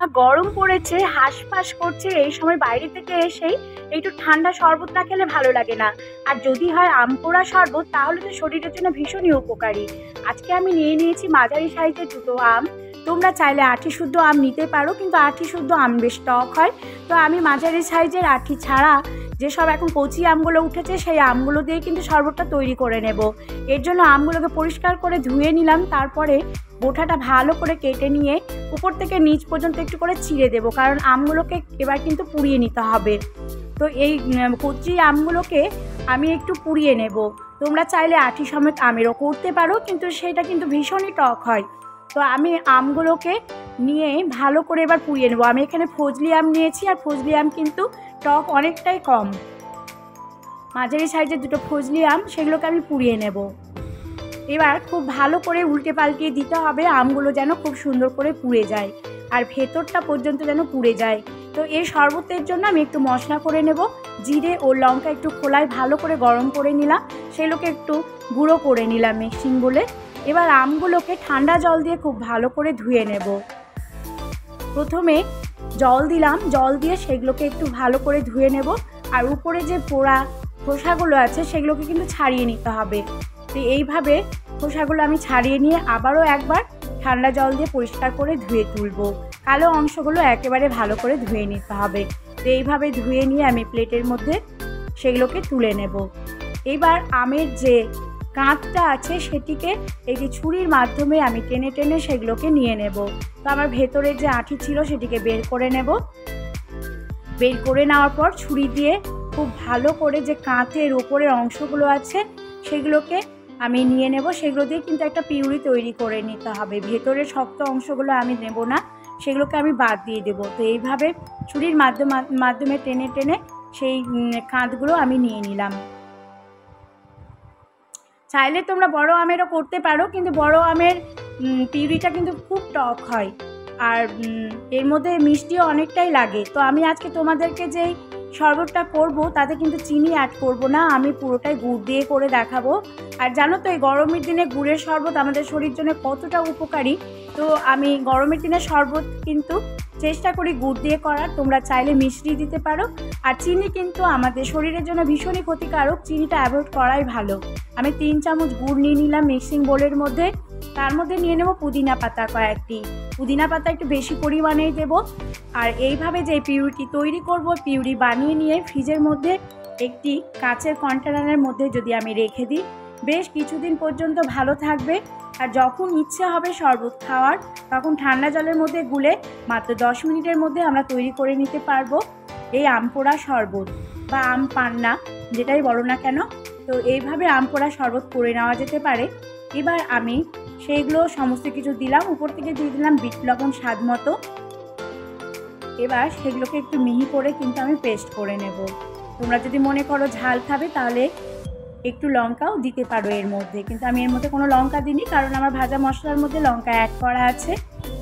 গরম পড়েছে, হাঁসফাঁস করছে, এই সময় বাইরে থেকে এসেই একটু ঠান্ডা শরবত না খেলে ভালো লাগে না। আর যদি হয় আম পোড়া শরবত, তাহলে তো শরীরের জন্য ভীষণই উপকারী। আজকে আমি নিয়ে নিয়েছি মাঝারি সাইজের দুটো আম। তোমরা চাইলে আঁটি শুদ্ধ আম নিতে পারো, কিন্তু আঁটি শুদ্ধ আম বেশ টক হয়। তো আমি মাঝারি সাইজের আঁটি ছাড়া যেসব এখন কচি আমগুলো উঠেছে, সেই আমগুলো দিয়ে কিন্তু শরবতটা তৈরি করে নেব। এর জন্য আমগুলোকে পরিষ্কার করে ধুয়ে নিলাম, তারপরে বোটাটা ভালো করে কেটে নিয়ে উপর থেকে নিচ পর্যন্ত একটু করে ছিঁড়ে দেবো, কারণ আমগুলোকে এবার কিন্তু পুড়িয়ে নিতে হবে। তো এই কচি আমগুলোকে আমি একটু পুড়িয়ে নেব। তোমরা চাইলে আঁটি সমেত আমেরও করতে পারো, কিন্তু সেটা কিন্তু ভীষণই টক হয়। তো আমি আমগুলোকে নিয়ে ভালো করে এবার পুড়িয়ে নেব। আমি এখানে ফজলি আম নিয়েছি, আর ফজলি আম কিন্তু টক অনেকটাই কম। মাঝারি সাইজের দুটো ফজলি আম, সেগুলোকে আমি পুড়িয়ে নেব। এবার খুব ভালো করে উল্টে পাল্টিয়ে দিতে হবে, আমগুলো যেন খুব সুন্দর করে পুড়ে যায় আর ভেতরটা পর্যন্ত যেন পুড়ে যায়। তো এই শরবতের জন্য আমি একটু মশলা করে নেব। জিরে ও লঙ্কা একটু খোলায় ভালো করে গরম করে নিলাম, সেগুলোকে একটু গুঁড়ো করে নিলাম মিক্সিং বলে। এবার আমগুলোকে ঠান্ডা জল দিয়ে খুব ভালো করে ধুয়ে নেব। প্রথমে জল দিলাম, জল দিয়ে সেগুলোকে একটু ভালো করে ধুয়ে নেব। আর উপরে যে পোড়া খোসাগুলো আছে, সেগুলোকে কিন্তু ছাড়িয়ে নিতে হবে। তো এইভাবে খোসাগুলো আমি ছাড়িয়ে নিয়ে আবারও একবার ঠান্ডা জল দিয়ে পরিষ্কার করে ধুয়ে তুলব। কালো অংশগুলো একেবারে ভালো করে ধুয়ে নিতে হবে। তো এইভাবে ধুয়ে নিয়ে আমি প্লেটের মধ্যে সেগুলোকে তুলে নেব। এবার আমের যে কাঁধটা আছে, সেটিকে এই যে ছুরির মাধ্যমে আমি টেনে টেনে সেগুলোকে নিয়ে নেব। তো আমার ভেতরে যে আঁটি ছিল সেটিকে বের করে নেব। বের করে নেওয়ার পর ছুরি দিয়ে খুব ভালো করে যে কাঁধের ওপরের অংশগুলো আছে, সেগুলোকে আমি নিয়ে নেব। সেগুলো দিয়ে কিন্তু একটা পিউরি তৈরি করে নিতে হবে। ভেতরের শক্ত অংশগুলো আমি নেব না, সেগুলোকে আমি বাদ দিয়ে দেবো। তো এইভাবে ছুরির মাধ্যমে টেনে টেনে সেই কাঁধগুলো আমি নিয়ে নিলাম। চাইলে তোমরা বড় আমেরও করতে পারো, কিন্তু বড় আমের পিউরিটা কিন্তু খুব টক হয়, আর এর মধ্যে মিষ্টিও অনেকটাই লাগে। তো আমি আজকে তোমাদেরকে যেই শরবতটা করব, তাতে কিন্তু চিনি অ্যাড করব না, আমি পুরোটাই গুড় দিয়ে করে দেখাবো। আর জানো তো, এই গরমের দিনে গুড়ের শরবত আমাদের শরীরের জন্য কতটা উপকারী। তো আমি গরমের দিনে শরবত কিন্তু চেষ্টা করি গুড় দিয়ে করার। তোমরা চাইলে মিষ্টি দিতে পারো। আর চিনি কিন্তু আমাদের শরীরের জন্য ভীষণই ক্ষতিকারক, চিনিটা অ্যাভয়েড করাই ভালো। আমি 3 চামচ গুড় নিয়ে নিলাম মিক্সিং বোলের মধ্যে। তার মধ্যে নিয়ে নেব পুদিনা পাতা কয়েকটি। পুদিনা পাতা একটু বেশি পরিমাণেই দেব। আর এইভাবে যে পিউরিটি তৈরি করব, পিউরি বানিয়ে নিয়ে ফ্রিজের মধ্যে একটি কাচের কন্টেনারের মধ্যে যদি আমি রেখে দিই, বেশ কিছুদিন পর্যন্ত ভালো থাকবে। আর যখন ইচ্ছে হবে শরবত খাওয়ার, তখন ঠান্ডা জলের মধ্যে গুলে মাত্র 10 মিনিটের মধ্যে আমরা তৈরি করে নিতে পারবো এই আম পোড়া শরবত বা আম পান্না, যেটাই বলো না কেন। তো এইভাবে আম পোড়া শরবত করে নেওয়া যেতে পারে। এবার আমি সেইগুলো সমস্ত কিছু দিলাম, উপর থেকে দিয়ে দিলাম বিট লবণ স্বাদ মতো। এবার সেগুলোকে একটু মিহি করে কিন্তু আমি পেস্ট করে নেব। তোমরা যদি মনে করো ঝাল খাবে, তাহলে একটু লঙ্কাও দিতে পারো এর মধ্যে, কিন্তু আমি এর মধ্যে কোনো লঙ্কা দিইনি, কারণ আমার ভাজা মশলার মধ্যে লঙ্কা অ্যাড করা আছে।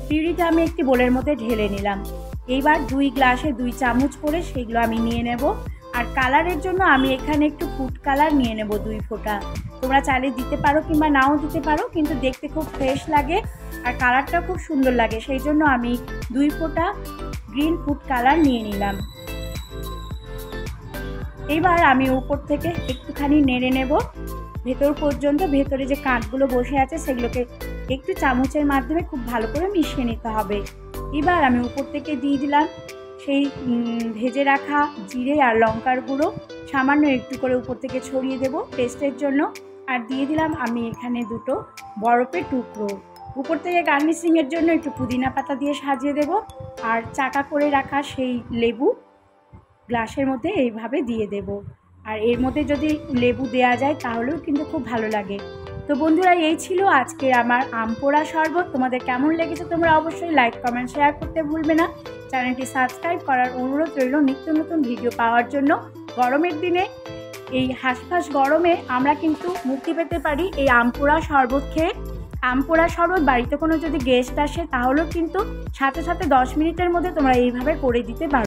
পিউরিটা আমি একটি বোলের মধ্যে ঢেলে নিলাম। এইবার 2 গ্লাসে 2 চামচ করে সেগুলো আমি নিয়ে নেব। আর কালারের জন্য আমি এখানে একটু ফুড কালার নিয়ে নেব 2 ফোঁটা। তোমরা চাইলে দিতে পারো কিংবা নাও দিতে পারো, কিন্তু দেখতে খুব ফ্রেশ লাগে আর কালারটা খুব সুন্দর লাগে, সেই জন্য আমি 2 ফোঁটা গ্রিন ফুড কালার নিয়ে নিলাম। এবার আমি উপর থেকে একটুখানি নেড়ে নেব ভেতর পর্যন্ত। ভেতরে যে কাঁচগুলো বসে আছে, সেগুলোকে একটু চামচের মাধ্যমে খুব ভালো করে মিশিয়ে নিতে হবে। এবার আমি উপর থেকে দিয়ে দিলাম সেই ভেজে রাখা জিরে আর লঙ্কার গুঁড়ো, সামান্য একটু করে উপর থেকে ছড়িয়ে দেব টেস্টের জন্য। আর দিয়ে দিলাম আমি এখানে 2টো বরফের টুকরো। উপর থেকে গার্নিশিংয়ের জন্য একটু পুদিনা পাতা দিয়ে সাজিয়ে দেব। আর চাকা করে রাখা সেই লেবু গ্লাসের মধ্যে এইভাবে দিয়ে দেব। আর এর মধ্যে যদি লেবু দেওয়া যায়, তাহলেও কিন্তু খুব ভালো লাগে। তো বন্ধুরা, এই ছিল আজকের আমার আম পোড়া শরবত। তোমাদের কেমন লেগেছে তোমরা অবশ্যই লাইক, কমেন্ট, শেয়ার করতে ভুলবে না। চ্যানেলটি সাবস্ক্রাইব করার অনুরোধ রইল নিত্য নতুন ভিডিও পাওয়ার জন্য। গরমের দিনে, এই হাঁসফাঁস গরমে আমরা কিন্তু মুক্তি পেতে পারি এই আম পোড়া শরবত খেয়ে। আম পোড়া শরবত বাড়িতে কোনো যদি গেস্ট আসে, তাহলেও কিন্তু সাথে সাথে 10 মিনিটের মধ্যে তোমরা এইভাবে করে দিতে পারো।